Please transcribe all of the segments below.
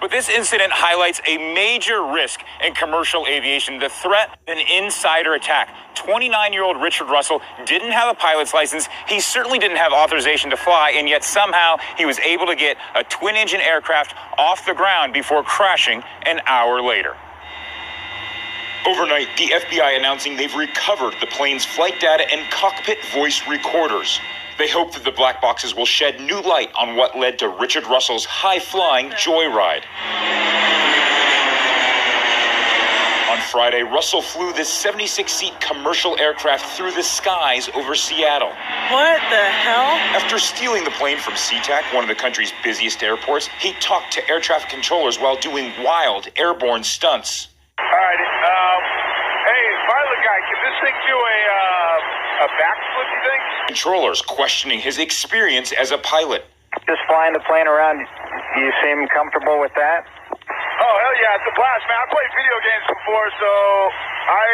But this incident highlights a major risk in commercial aviation, the threat of an insider attack. 29-year-old Richard Russell didn't have a pilot's license. He certainly didn't have authorization to fly, and yet somehow he was able to get a twin-engine aircraft off the ground before crashing an hour later. Overnight, the FBI announcing they've recovered the plane's flight data and cockpit voice recorders. They hope that the black boxes will shed new light on what led to Richard Russell's high-flying joyride. On Friday, Russell flew this 76-seat commercial aircraft through the skies over Seattle. What the hell? After stealing the plane from SeaTac, one of the country's busiest airports, he talked to air traffic controllers while doing wild airborne stunts. All right, hey, pilot guy, can this thing do a backflip, you think? Controllers questioning his experience as a pilot. Just flying the plane around, you seem comfortable with that? Oh, hell yeah, it's a blast, man. I played video games before, so I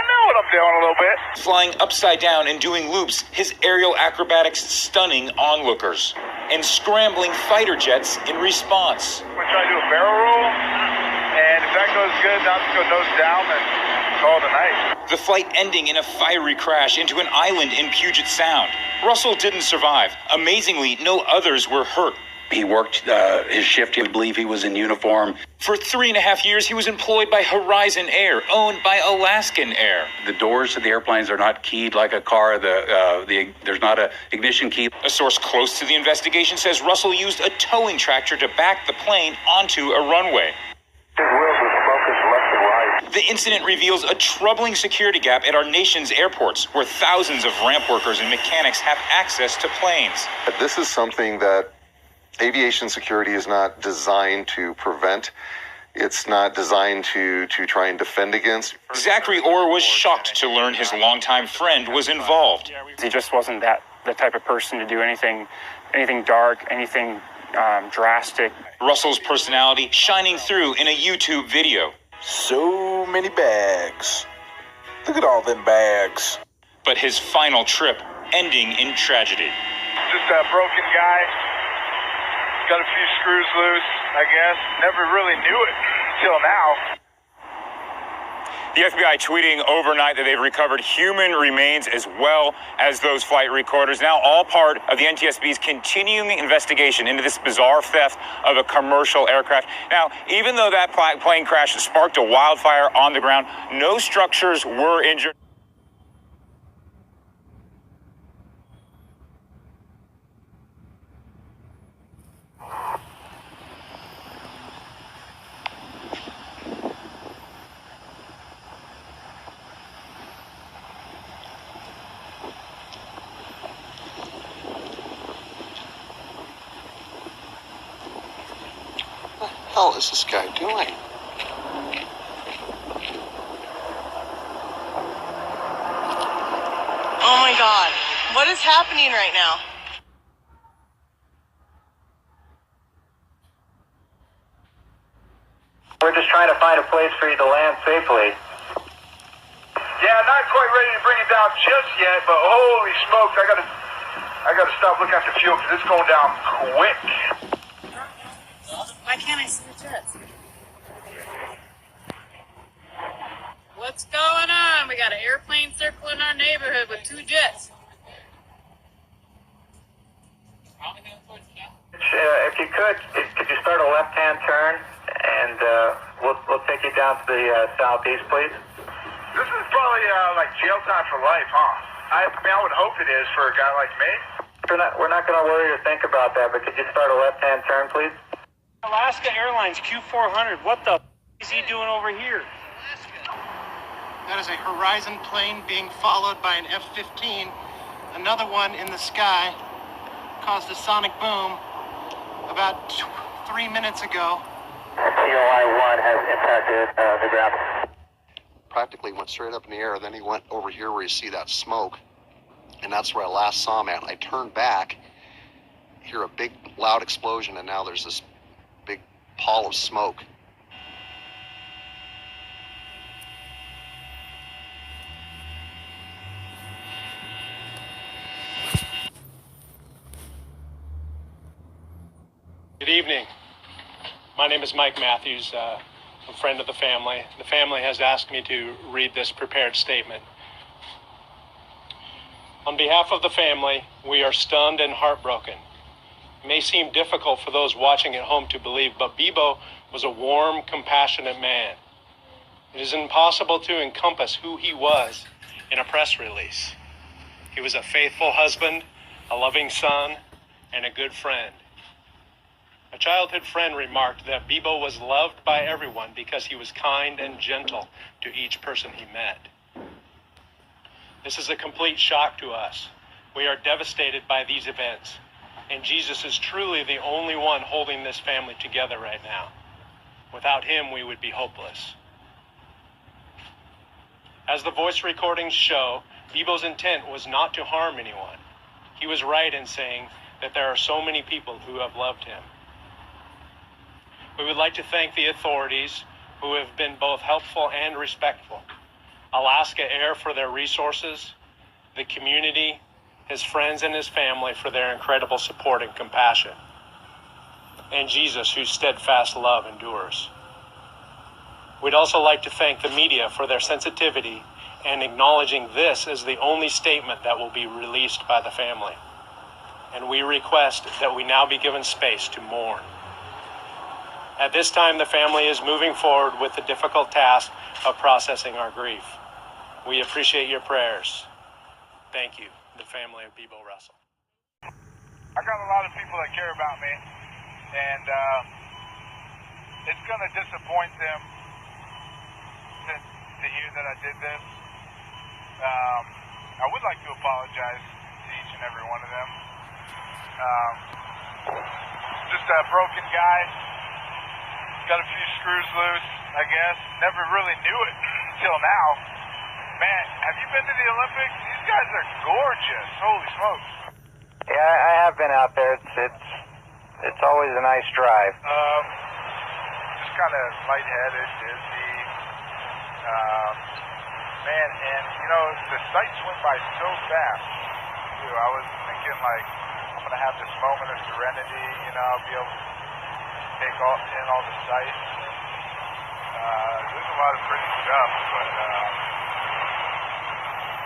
know what I'm doing a little bit. Flying upside down and doing loops, his aerial acrobatics stunning onlookers. And scrambling fighter jets in response. I'm going to try to do a barrel roll, and if that goes good, I'll just go nose down and call it a night. The flight ending in a fiery crash into an island in Puget Sound. Russell didn't survive. Amazingly, no others were hurt. He worked his shift. We believe he was in uniform. For 3.5 years, he was employed by Horizon Air, owned by Alaskan Air. The doors to the airplanes are not keyed like a car. There's not an ignition key. A source close to the investigation says Russell used a towing tractor to back the plane onto a runway. The incident reveals a troubling security gap at our nation's airports, where thousands of ramp workers and mechanics have access to planes. This is something that aviation security is not designed to prevent. It's not designed to try and defend against. Zachary Orr was shocked to learn his longtime friend was involved. He just wasn't the type of person to do anything dark, anything drastic. Russell's personality shining through in a YouTube video. So many bags. Look at all them bags. But his final trip ending in tragedy. Just a broken guy. Got a few screws loose, I guess. Never really knew it until now. The FBI tweeting overnight that they've recovered human remains as well as those flight recorders, now all part of the NTSB's continuing investigation into this bizarre theft of a commercial aircraft. Now, even though that plane crash sparked a wildfire on the ground, no structures were injured. What the hell is this guy doing? Oh my God. What is happening right now? We're just trying to find a place for you to land safely. Yeah, not quite ready to bring it down just yet, but holy smokes, I gotta stop looking at the fuel because it's going down quick. Why can't I see the jets? What's going on? We got an airplane circling our neighborhood with 2 jets. If you could you start a left-hand turn, and we'll take you down to the southeast, please. This is probably like jail time for life, huh? I would hope it is for a guy like me. We're not going to worry or think about that, but could you start a left-hand turn, please? Alaska Airlines Q400. What the is he doing over here? That is a Horizon plane being followed by an F-15. Another one in the sky caused a sonic boom about 3 minutes ago. COI-1 has impacted the ground. Practically went straight up in the air. Then he went over here where you see that smoke. And that's where I last saw him at. I turned back, hear a big, loud explosion, and now there's this big pall of smoke. Good evening. My name is Mike Matthews, a friend of the family. The family has asked me to read this prepared statement. On behalf of the family, we are stunned and heartbroken. It may seem difficult for those watching at home to believe, but Bibo was a warm, compassionate man. It is impossible to encompass who he was in a press release. He was a faithful husband, a loving son, and a good friend. A childhood friend remarked that Bibo was loved by everyone because he was kind and gentle to each person he met. This is a complete shock to us. We are devastated by these events, and Jesus is truly the only one holding this family together right now. Without him, we would be hopeless. As the voice recordings show, Bibo's intent was not to harm anyone. He was right in saying that there are so many people who have loved him. We would like to thank the authorities who have been both helpful and respectful. Alaska Air for their resources, the community, his friends and his family for their incredible support and compassion, and Jesus, whose steadfast love endures. We'd also like to thank the media for their sensitivity and acknowledging this as the only statement that will be released by the family. And we request that we now be given space to mourn. At this time, the family is moving forward with the difficult task of processing our grief. We appreciate your prayers. Thank you, the family of Bibo Russell. I got a lot of people that care about me, and it's going to disappoint them to hear that I did this. I would like to apologize to each and every one of them. Just a broken guy. Got a few screws loose, I guess. Never really knew it until now. Man, have you been to the Olympics? These guys are gorgeous. Holy smokes. Yeah, I have been out there. It's always a nice drive. Just kind of lightheaded, dizzy. Man, and you know, the sights went by so fast, too. I was thinking, like, I'm going to have this moment of serenity, you know, I'll be able to take in all the sights. There's a lot of pretty stuff, but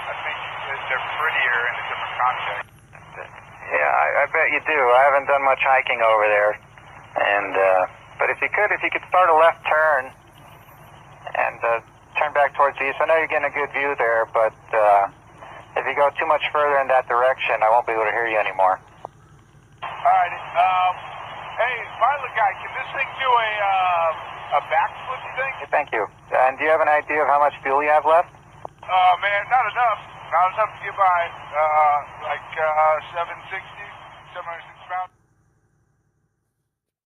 I think they're prettier in a different context. Yeah, I bet you do. I haven't done much hiking over there, and but if you could start a left turn and turn back towards the east. I know you're getting a good view there, but if you go too much further in that direction, I won't be able to hear you anymore. Alrighty. Hey, pilot guy, can this thing do a backflip thing? Thank you. And do you have an idea of how much fuel you have left? Man, not enough. Not enough to get by. Like 760 pounds.